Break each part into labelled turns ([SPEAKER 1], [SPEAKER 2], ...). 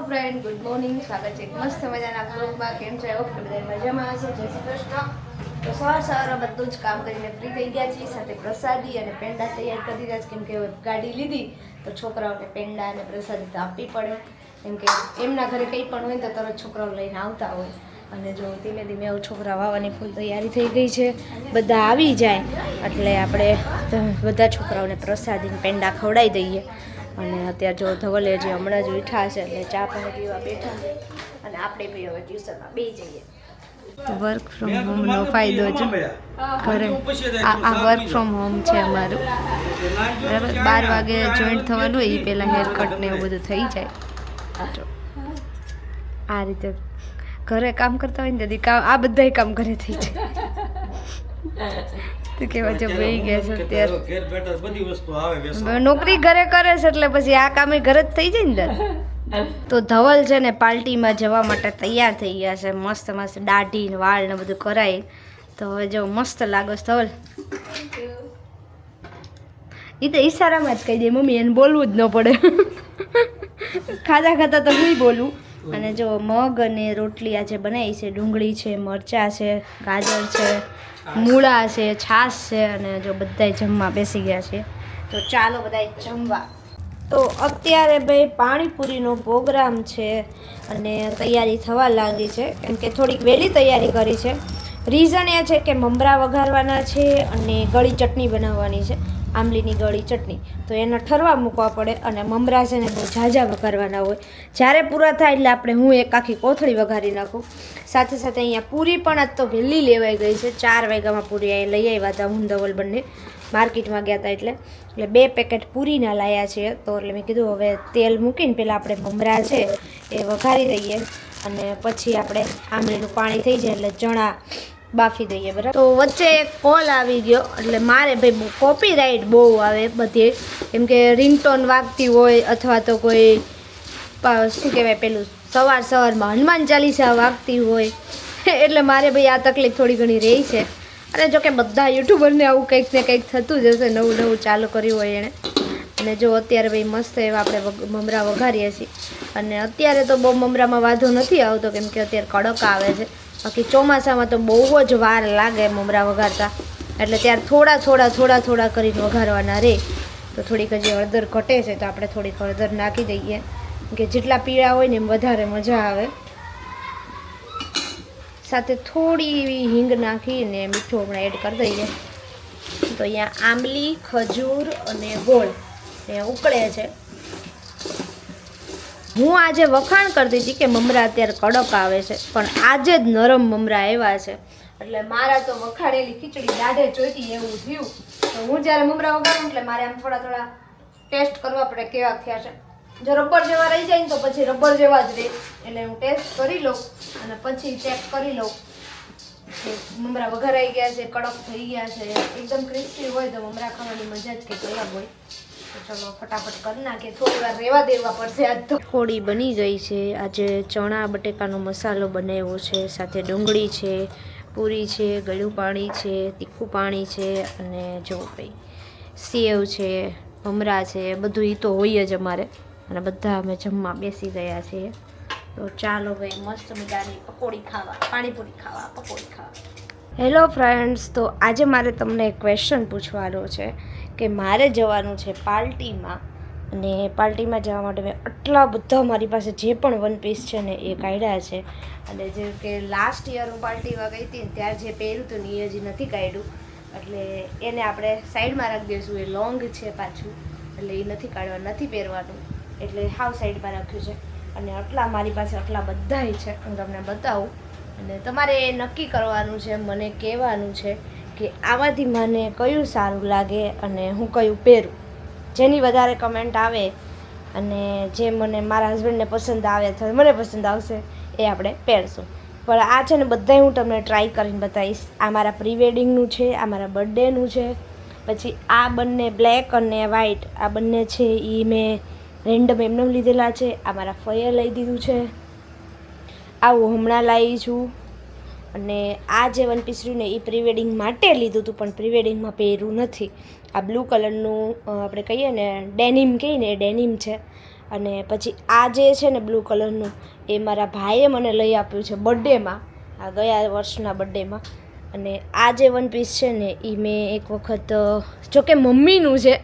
[SPEAKER 1] Friend, good morning. સ્વાગત છે એક મસ્ત મજાના બ્લોગમાં. કેમ છો? ઓકે, બધા મજામાં હશે. જય શ્રી કૃષ્ણ. તો સવારમાં બધું જ કામ કરીને ફ્રી થઈ ગયા છીએ. સાથે પ્રસાદી અને પેંડા તૈયાર કરી દીધા છે. કેમ કે ગાડી લીધી તો છોકરાઓને પેંડા અને પ્રસાદી તો આપવી પડે. કેમ કે એમના ઘરે કંઈ પણ હોય તો તરત છોકરાઓ લઈને આવતા હોય. અને જો ધીમે ધીમે છોકરા આવવાની ફૂલ તૈયારી થઈ ગઈ છે. બધા આવી જાય એટલે આપણે બધા છોકરાઓને પ્રસાદીને પેંડા ખવડાવી દઈએ. અને અત્યારે જો ધવલે જે હમણાં જ ઉઠા છે એટલે ચા પાણી પીવા બેઠા છે. અને આપણે બી હવે ટ્યુશનમાં બેસી જઈએ. વર્ક ફ્રોમ હોમનો ફાયદો છે ઘરે. આ વર્ક ફ્રોમ હોમ છે અમારું. બરાબર, 12 વાગે જોઈન્ટ થવાનું હોય એ પહેલાં હેરકટ ને એવું બધું થઈ જાય. આ રીતે ઘરે કામ કરતા હોય ને તેથી આ બધા કામ ઘરે થઈ જાય. તો કેવા જો બેહી ગયા છે અત્યારે. નોકરી ઘરે કરે છે એટલે પછી આ કામ ઘરે જ થઈ જાય ને. તો ધવલ છે ને પાર્ટીમાં જવા માટે તૈયાર થઈ ગયા છે. મસ્ત મસ્ત દાઢી ને વાળ ને બધું કરાય. તો હવે જો મસ્ત લાગો ધવલ. એ તો ઈશારામાં જ કહી દે મમ્મી, એને બોલવું જ ન પડે. ખાતા ખાતા તો હું બોલું. અને જો મગ અને રોટલી આજે બનાવી છે. ડુંગળી છે, મરચાં છે, ગાજર છે, મૂળા છે, છાશ છે. અને જો બધાય જમવા બેસી ગયા છે. તો ચાલો બધાય જમવા. તો અત્યારે ભાઈ પાણીપુરીનો પ્રોગ્રામ છે અને તૈયારી થવા લાગી છે. કેમ કે થોડીક વહેલી તૈયારી કરી છે. રીઝન એ છે કે મમરા વઘારવાના છે અને ગળી ચટણી બનાવવાની છે, આંબલીની ગળી ચટણી. તો એને ઠરવા મૂકવા પડે અને મમરા છે ને બહુ ઝાઝા વઘારવાના હોય. જ્યારે પૂરા થાય એટલે હું એક આખી કોથળી વઘારી નાખું. સાથે સાથે અહીંયા પૂરી પણ આજ તો વહેલી લેવાઈ ગઈ છે. 4 વાગ્યામાં પૂરી અહીં લઈ આવ્યા હતા. હું ધવલ બંને માર્કેટમાં ગયા હતા એટલે 2 પેકેટ પૂરીના લાવ્યા છીએ. તો એટલે મેં કીધું હવે તેલ મૂકીને પહેલાં આપણે મમરા છે એ વઘારી દઈએ અને પછી આપણે આંબલીનું પાણી થઈ જાય એટલે ચણા બાફી દઈએ. બરાબર. તો વચ્ચે એક કોલ આવી ગયો એટલે મારે ભાઈ કોપીરાઇટ બહુ આવે બધે. કેમ કે રિંગટોન વાગતી હોય અથવા તો કોઈ શું કહેવાય પેલું સવારમાં હનુમાન ચાલીસા વાગતી હોય એટલે મારે ભાઈ આ તકલીફ થોડી ઘણી રહી છે. અને જો કે બધા યુટ્યુબરને આવું કંઈક ને કંઈક થતું જ હશે, નવું નવું ચાલુ કર્યું હોય એણે. અને જો અત્યારે ભાઈ મસ્ત એવા આપણે મમરા વઘારીએ છીએ. અને અત્યારે તો બહુ મમરામાં વાંધો નથી આવતો કેમ કે અત્યારે કડક આવે છે. બાકી ચોમાસામાં તો બહુ જ વાર લાગે મમરા વઘારતા. એટલે ત્યારે થોડા કરીને વઘારવાના રહે. તો થોડીક હજી હળદર ઘટે છે તો આપણે થોડીક હળદર નાખી દઈએ કે જેટલા પીળા હોય ને એમ વધારે મજા આવે. સાથે થોડી એવી હિંગ નાખીને મીઠું હમણાં એડ કરી દઈએ. તો અહીંયા આંબલી, ખજૂર અને ગોળ એ ઉકળે છે. હું આજે વખાણ કરતી હતી કે મમરા અત્યારે કડક આવે છે, પણ આજે જ નરમ મમરા આવ્યા છે. એટલે મારા તો વખાણેલી ખીચડી દાઢે ચોટી એવું થયું. તો હું જ્યારે મમરા વઘારું એટલે મારે આમ થોડા ટેસ્ટ કરવા પડે કેવા થયા છે. જો રબર જેવા રહી જાય ને તો પછી રબર જેવા જ રહે. એટલે હું ટેસ્ટ કરી લઉં અને પછી ચેક કરી લઉં કે મમરા વઘારાઈ ગયા છે, કડક થઈ ગયા છે. એકદમ ક્રિસ્પી હોય તો મમરા ખાવાની મજા જ કંઈક અલગ હોય. તો ચલો ફટાફટ કરી નાખીએ. થોડી વાર રહેવા દેવા પડશે. આજ તો કોળી બની ગઈ છે. આજે ચણા બટેકાનો મસાલો બનાવ્યો છે. સાથે ડુંગળી છે, પૂરી છે, ગળ્યું પાણી છે, તીખું પાણી છે અને જો ભાઈ સેવ છે, મમરા છે, બધું એ તો હોય જ અમારે. અને બધા અમે જમવા બેસી ગયા છીએ. તો ચાલો ભાઈ મસ્ત મજાની પકોડી ખાવા, પાણીપુરી ખાવા, પકોડી ખાવા. હેલો ફ્રેન્ડ્સ, તો આજે મારે તમને એક ક્વેશ્ચન પૂછવાનો છે કે મારે જવાનું છે પાર્ટીમાં. અને પાર્ટીમાં જવા માટે મેં આટલા બધા મારી પાસે જે પણ વન પીસ છે ને એ કાઢ્યા છે. અને જે કે લાસ્ટ યર હું પાર્ટીમાં ગઈ હતી ને ત્યારે જે પહેર્યું હતું ને એ હજી નથી કાઢ્યું. એટલે એને આપણે સાઈડમાં રાખી દઈશું. એ લોંગ છે પાછું એટલે એ નથી કાઢવા, નથી પહેરવાનું. એટલે હાવ સાઈડમાં રાખ્યું છે. અને આટલા મારી પાસે આટલા બધાય છે, હું તમને બતાવું. અને તમારે એ નક્કી કરવાનું છે, મને કહેવાનું છે કે આમાંથી મને કયું સારું લાગે અને હું કયું પહેરું. જેની વધારે કમેન્ટ આવે અને જે મને મારા હસબન્ડને પસંદ આવે અથવા મને પસંદ આવશે એ આપણે પહેરશું. પણ આ છે ને બધાય હું તમને ટ્રાય કરીને બતાવીશ. આ મારા પ્રી વેડિંગનું છે, આ મારા બર્થડેનું છે. પછી આ બંને બ્લેક અને વ્હાઈટ આ બંને છે એ મેં રેન્ડમ એમને લીધેલા છે. આ મારા ફઈએ લઈ દીધું છે. આવું હમણાં લાવી છું. અને આ જે વન પીસ રહ્યું ને એ પ્રી વેડિંગ માટે લીધું હતું પણ પ્રી વેડિંગમાં પહેર્યું નથી. આ બ્લુ કલરનું આપણે કહીએ ને ડેનિમ કહીએ ને એ ડેનિમ છે. અને પછી આ જે છે ને બ્લુ કલરનું એ મારા ભાઈએ મને લઈ આપ્યું છે બર્થડેમાં, આ ગયા વર્ષના બર્થડેમાં. અને આ જે વન પીસ છે ને એ મેં એક વખત જોકે મમ્મીનું છે,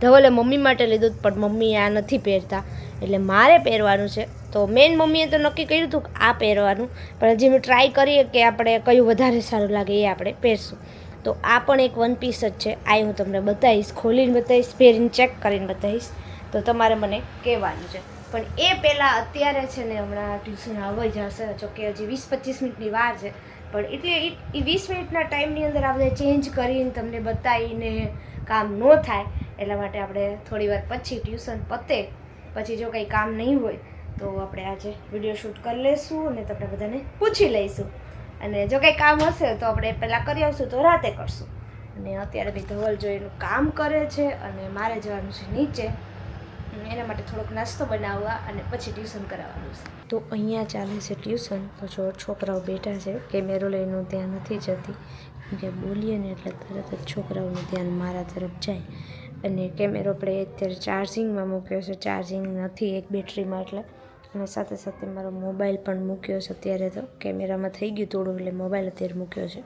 [SPEAKER 1] ધવલે મમ્મી માટે લીધું પણ મમ્મી આ નથી પહેરતા એટલે મારે પહેરવાનું છે. તો મેન મમ્મીએ તો નક્કી કર્યું હતું કે આ પહેરવાનું, પણ હજી મેં ટ્રાય કરીએ કે આપણે કયું વધારે સારું લાગે એ આપણે પહેરશું. તો આ પણ એક વન પીસ જ છે. આ હું તમને બતાવીશ, ખોલીને બતાવીશ, પહેરીને ચેક કરીને બતાવીશ. તો તમારે મને કહેવાનું છે. પણ એ પહેલાં અત્યારે છે ને હમણાં ટ્યુશન આવી જશે, જોકે હજી 20-25 મિનિટની વાર છે. પણ એટલે એ 20 મિનિટના ટાઈમની અંદર આપણે ચેન્જ કરીને તમને બતાવીને કામ ન થાય એટલા માટે આપણે થોડી વાર પછી ટ્યુશન પતે પછી જો કંઈ કામ નહીં હોય તો આપણે આજે વિડીયો શૂટ કરી લઈશું અને તમને બધાને પૂછી લઈશું. અને જો કંઈ કામ હશે તો આપણે પહેલાં કરી આવશું, તો રાતે કરશું. અને અત્યારે બી ધવલ જો એનું કામ કરે છે અને મારે જવાનું છે નીચે, એના માટે થોડોક નાસ્તો બનાવવા અને પછી ટ્યુશન કરાવવાનું છે. તો અહીંયા ચાલે છે ટ્યુશન. તો જો છોકરાઓ બેઠા છે, કેમેરો લઈને હું ત્યાં નથી જતી કેમ કે બોલીએ ને એટલે તરત જ છોકરાઓનું ધ્યાન મારા તરફ જાય. અને કેમેરો આપણે અત્યારે ચાર્જિંગમાં મૂક્યો છે, ચાર્જિંગ નથી એક બેટરીમાં એટલે. અને સાથે સાથે મારો મોબાઈલ પણ મૂક્યો છે અત્યારે, તો કેમેરામાં થઈ ગયું થોડું એટલે મોબાઈલ અત્યારે મૂક્યો છે.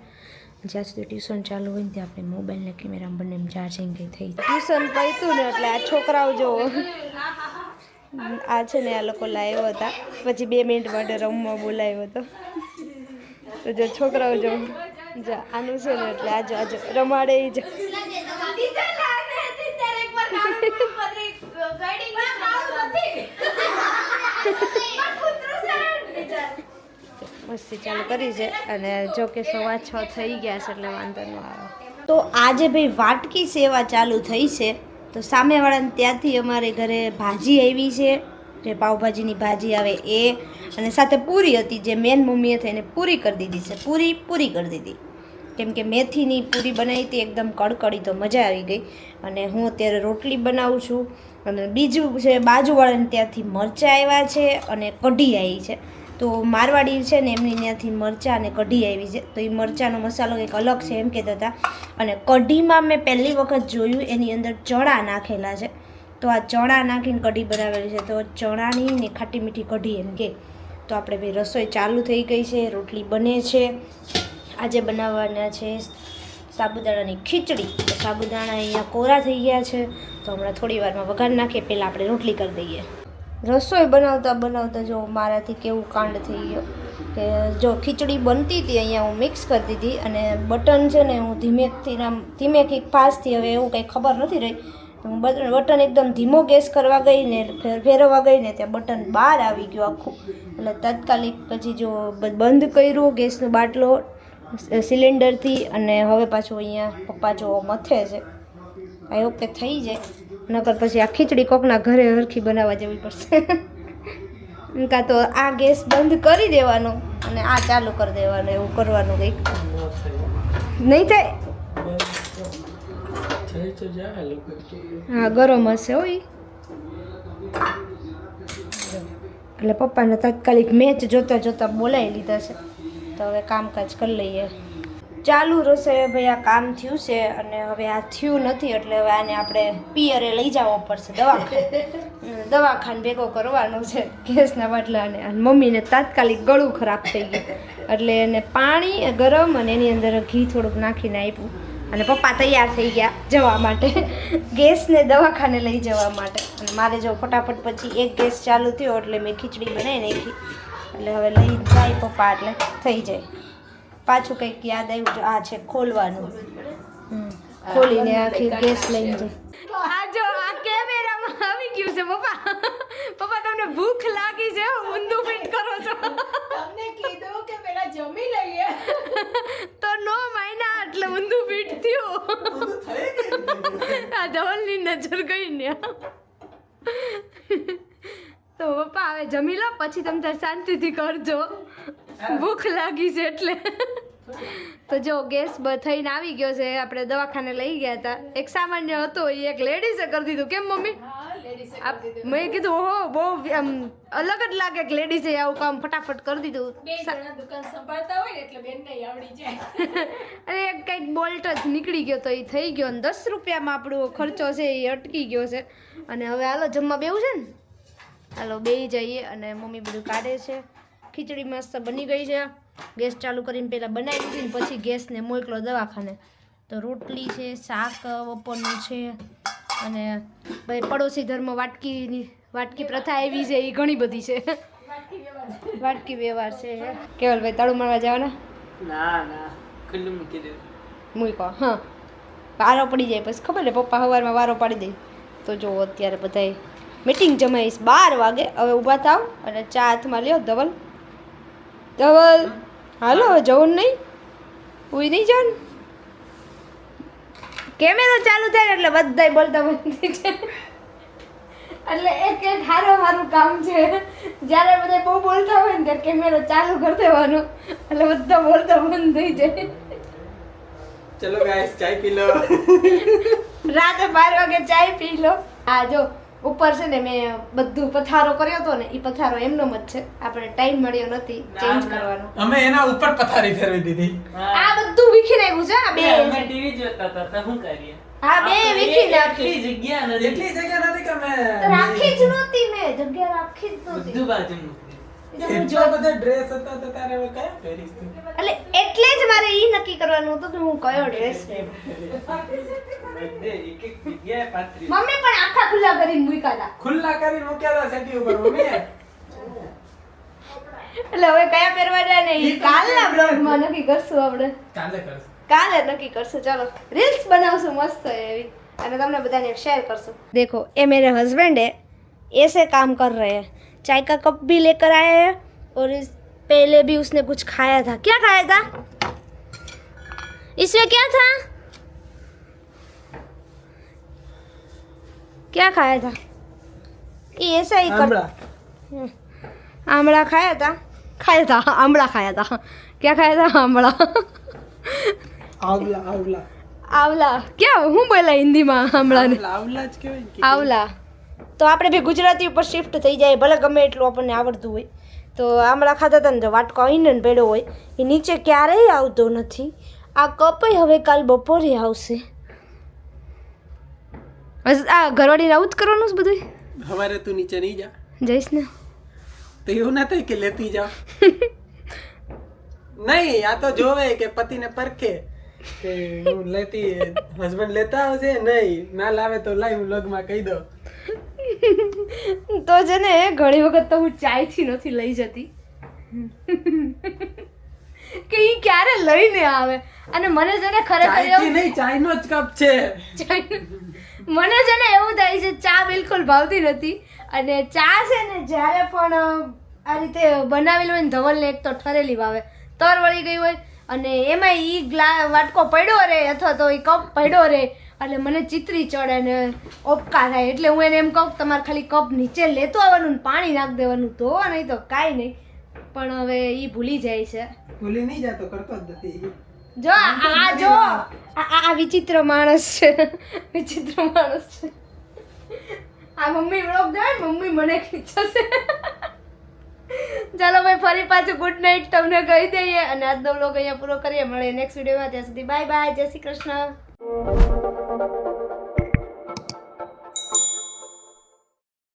[SPEAKER 1] જ્યાં સુધી ટ્યુશન ચાલુ હોય ને ત્યાં આપણે મોબાઈલને કેમેરામાં બંને ચાર્જિંગ કંઈ થઈ જાય. ટ્યુશન પહોંચ્યું ને એટલે આ છોકરાઓ જો આ છે ને આ લોકો લાવ્યો હતા, પછી 2 મિનિટ માટે રમવા બોલાવ્યો હતો. તો જો છોકરાઓ જો આનું છે ને એટલે આજો આજો રમાડે જ મસ્તી ચાલુ કરી છે. અને જો કે 6:15 થઈ ગયા છે એટલે વાંધો ન આવે. તો આજે ભાઈ વાટકી સેવા ચાલુ થઈ છે. તો સામેવાળાને ત્યાંથી અમારે ઘરે ભાજી આવી છે, જે પાવભાજીની ભાજી આવે એ, અને સાથે પૂરી હતી જે મેન મમ્મીએ થઈને પૂરી કરી દીધી છે. પૂરી કરી દીધી કેમ કે મેથીની પૂરી બનાવી હતી એકદમ કડકડી, તો મજા આવી ગઈ. અને હું અત્યારે રોટલી બનાવું છું. અને બીજું છે બાજુવાળાને ત્યાંથી મરચાં આવ્યા છે અને કઢી આવી છે. તો મારવાડી છે ને એમની ત્યાંથી મરચાં અને કઢી આવી છે. તો એ મરચાંનો મસાલો કંઈક અલગ છે એમ કહેતા હતા. અને કઢીમાં મેં પહેલી વખત જોયું એની અંદર ચણા નાખેલા છે. તો આ ચણા નાખીને કઢી બનાવેલી છે. તો ચણાની ને ખાટી મીઠી કઢી એમ કે. તો આપણે ભાઈ રસોઈ ચાલુ થઈ ગઈ છે, રોટલી બને છે. આજે બનાવવાના છે સાબુદાણાની ખીચડી. તો સાબુદાણા અહીંયા કોરા થઈ ગયા છે, તો હમણાં થોડી વારમાં વઘાર નાખીએ, પહેલાં આપણે રોટલી કરી દઈએ. રસોઈ બનાવતા જો મારાથી કેવું કાંડ થઈ ગયો કે જો ખીચડી બનતી હતી અહીંયા હું મિક્સ કરતી હતી અને બટન છે ને હું ધીમેથી ફાસ્ટથી, હવે એવું કંઈ ખબર નથી રહી, હું બટન એકદમ ધીમો ગેસ કરવા ગઈ ને ફેરવવા ગઈ ને ત્યાં બટન બહાર આવી ગયું આખું. એટલે તાત્કાલિક પછી જો બંધ કર્યું ગેસનો બાટલો સિલિન્ડરથી. અને હવે પાછું અહીંયા પપ્પા જો મથે છે, આઈ હોપ કે થઈ જાય, નકર પછી આ ખીચડી કોકના ઘરે હરખી બનાવવા જવી પડશે. કાં તો આ ગેસ બંધ કરી દેવાનો અને આ ચાલુ કરી દેવાનો, એવું કરવાનું કંઈક. નહીં થાય? હા ગરમ હશે હોય. એટલે પપ્પાને તાત્કાલિક મેચ જોતા બોલાવી લીધા છે. તો હવે કામકાજ કરી લઈએ. ચાલુ રસોઈ ભાઈ આ કામ થયું છે અને હવે આ થયું નથી એટલે હવે આને આપણે પિયરે લઈ જવો પડશે, દવાખાને ભેગો કરવાનો છે ગેસના બાટલાને. અને મમ્મીને તાત્કાલિક ગળું ખરાબ થઈ ગયું એટલે એને પાણી ગરમ અને એની અંદર ઘી થોડુંક નાખીને આપ્યું. અને પપ્પા તૈયાર થઈ ગયા જવા માટે, ગેસને દવાખાને લઈ જવા માટે. અને મારે જો ફટાફટ પછી એક ગેસ ચાલુ થયો એટલે મેં ખીચડી બનાવી નાખી. એટલે હવે લઈ જાય પપ્પા એટલે થઈ જાય. પાછું કંઈક યાદ આવ્યું, આ છે ખોલવાનું, ખોલીને આખી ગેસ લઈ જાય. આ જો આ કેમેરામાં આવી ગયું છે પપ્પા તમને ભૂખ લાગી છે, ઊંધું ફિટ કરો છો.
[SPEAKER 2] તમને કીધું કે પેલા જમી લઈએ
[SPEAKER 1] તો નો માયના એટલે ઊંધું ફિટ થયું. આ ધવલની નજર ગઈ ને. તો પપ્પા હવે જમી લો પછી તમે તાર શાંતિથી કરજો, ભૂખ લાગી છે એટલે. તો જો ગેસ થઈને આવી ગયો છે, આપણે દવાખાને લઈ ગયા હતા. એક સામાન્ય હતો એ એક લેડીઝે કરી દીધું. કેમ મમ્મી? મેં કીધું ઓહો બહુ આમ અલગ જ લાગે કે લેડીઝે આવું કામ ફટાફટ કરી દીધું.
[SPEAKER 2] દુકાન સંભાળતા હોય એટલે બેનને આવડી જાય.
[SPEAKER 1] અને એક કંઈક બોલ્ટ જ નીકળી ગયો તો એ થઈ ગયો અને 10 રૂપિયામાં આપણો ખર્ચો છે એ અટકી ગયો છે. અને હવે હાલો જમવા બેવું છે ને. હાલો બે જઈએ અને મમ્મી બધું કાઢે છે. ખીચડી મસ્ત બની ગઈ છે. ગેસ ચાલુ કરીને પહેલાં બનાવી દીધી ને પછી ગેસને મોકલો દવાખાને. તો રોટલી છે, શાક બપોરનું છે અને ભાઈ પડોશી ધર્મ વાટકી પ્રથા એવી છે એ ઘણી બધી છે. વાટકી વ્યવહાર છે. કેવલભાઈ તાળું મારવા જવાના?
[SPEAKER 3] ના ખુલ્લું મૂકી દે.
[SPEAKER 1] મૂકો હા, વારો પડી જાય પછી ખબર ને પપ્પા સવારમાં વારો પાડી દે. તો જો અત્યારે બધાય મીટિંગ જમાઈશ 12 વાગે. હવે ઊભા થાવ અને ચા હાથમાં લ્યો. ધવલ હાલો જવું નહીં, ઉઈ નહીં જવાનું. કેમેરો ચાલુ થાય એટલે બધાય બોલતા બંધ થઈ જાય. એટલે એક સારું કામ છે. જ્યારે બધા બહુ બોલતા હોય ને ત્યારે કેમેરો ચાલુ કરી દેવાનો એટલે બધા બોલતા બંધ થઈ જાય.
[SPEAKER 3] ચલો ગાઈસ ચાય પી લો.
[SPEAKER 1] રાતે 12 વાગે ચાય પી લો. આ જો ઉપર છે ને મેં બધું પથારો કર્યો હતો ને એ પથારો એમનો જ છે. આપણે ટાઈમ મળ્યો નથી ચેન્જ કરવાનો.
[SPEAKER 4] અમે એના ઉપર પથારી ફેરવી દીધી.
[SPEAKER 1] આ બધું વીખી નાખ્યું છે. આ બે
[SPEAKER 3] અમે ટીવી જોતા હતા તો શું કરીએ?
[SPEAKER 1] આ બે વીખી
[SPEAKER 3] એટલી
[SPEAKER 1] નાખી.
[SPEAKER 3] જગ્યા નથી.
[SPEAKER 4] એટલી જગ્યા નથી કે મેં
[SPEAKER 1] રાખી જ નહોતી મેં, જગ્યા રાખી જ નહોતી.
[SPEAKER 3] બધું બાજુ મૂકી
[SPEAKER 4] એટલા બધા ડ્રેસ હતા તો તારે હવે કયા પહેરીશ તું?
[SPEAKER 1] એટલે જ મારે ઈ નક્કી કરવાનું હતું કે હું કયો ડ્રેસ પહેરું.
[SPEAKER 3] બધે એક જગ્યાએ પાથરી.
[SPEAKER 1] મમ્મી પણ આખા ખુલ્લા કરીને મૂક્યા હતા.
[SPEAKER 4] ખુલ્લા કરી મૂક્યા હતા સેટી ઉપર મમ્મી.
[SPEAKER 1] એટલે હવે કયા પહેરવાના ને ઈ કાલના બ્લોગમાં નક્કી કરશું આપણે.
[SPEAKER 4] ચાલે કરશે.
[SPEAKER 1] કાલે નક્કી કરશું. ચાલો રીલ્સ બનાવશું મસ્ત એવી અને તમને બધાને શેર કરશું. देखो ये मेरे हस्बैंड है, ऐसे काम कर रहे हैं. चाय का कप भी लेकर आए हैं और इस पहले भी उसने कुछ खाया था. क्या खाया था? इसमें क्या था? क्या खाया था? ये ऐसा ही कर. आमला खाया था. आमला खाया था. क्या खाया था? आमला. આવલા ક્યાં હું બોલા હિન્દીમાં આમળાને?
[SPEAKER 4] આવલા જ કહેવાય કે
[SPEAKER 1] આવલા. તો આપણે બી ગુજરાતી ઉપર શિફ્ટ થઈ જાય ભલે ગમે એટલું આપણને આવડતું હોય. તો આમળા ખાતા હતા ને તો વાટકો આવીને પડ્યો હોય એ નીચે ક્યારેય આવતો નથી. આ કપ હવે કાલ બપોરે આવશે. આ ઘરવાળીને આવું જ કરવાનું છે બધું.
[SPEAKER 4] હવારે તું નીચે નહીં જા
[SPEAKER 1] જઈશ ને
[SPEAKER 4] તો એવું ના થાય કે લેતી જાવ. નહીં આ તો જોવે કે પતિને પરખે કે હું લેતી હસબન્ડ લેતા આવશે. નહીં ના લાવે તો લાઈવ વ્લોગમાં કહી દો.
[SPEAKER 1] તો છે ને ઘણી વખત તો હું ચાયથી નથી લઈ જતી કે ઈ ક્યારે લઈને આવે. અને મને છે ને ખરેખર
[SPEAKER 4] ચાયથી નહીં ચાયનો જ કપ છે.
[SPEAKER 1] મને છે ને એવું થાય છે ચા બિલકુલ ભાવતી નથી. અને ચા છે ને જ્યારે પણ આ રીતે બનાવેલી હોય ને ધવલને એક તો ઠરેલી ભાવે, તર વળી ગઈ હોય અને એમાં ઈ વાટકો પડ્યો રહે અથવા તો ઈ કપ પડ્યો રહે એટલે મને ચિત્રી ચડે ને ઓપકા થાય. એટલે હું એને એમ કહું તમારે ખાલી કપ નીચે લેતો આવવાનું ને પાણી નાખી દેવાનું તો નહીં તો કાંઈ નહીં. પણ હવે ઈ ભૂલી જાય છે.
[SPEAKER 4] ભૂલી નહીં જાતો કરતો જ નથી.
[SPEAKER 1] જો આ વિચિત્ર માણસ છે. વિચિત્ર માણસ છે આ. મમ્મી વ્લોગ દે મમ્મી મને ખીચશે. ચાલો ભાઈ ફરી પાછું ગુડ નાઇટ તમને કહી દઈએ અને આજનો વ્લોગ અહીંયા પૂરો કરીએ. મળીએ નેક્સ્ટ વિડીયોમાં. ત્યાં સુધી બાય બાય. જય શ્રી કૃષ્ણ.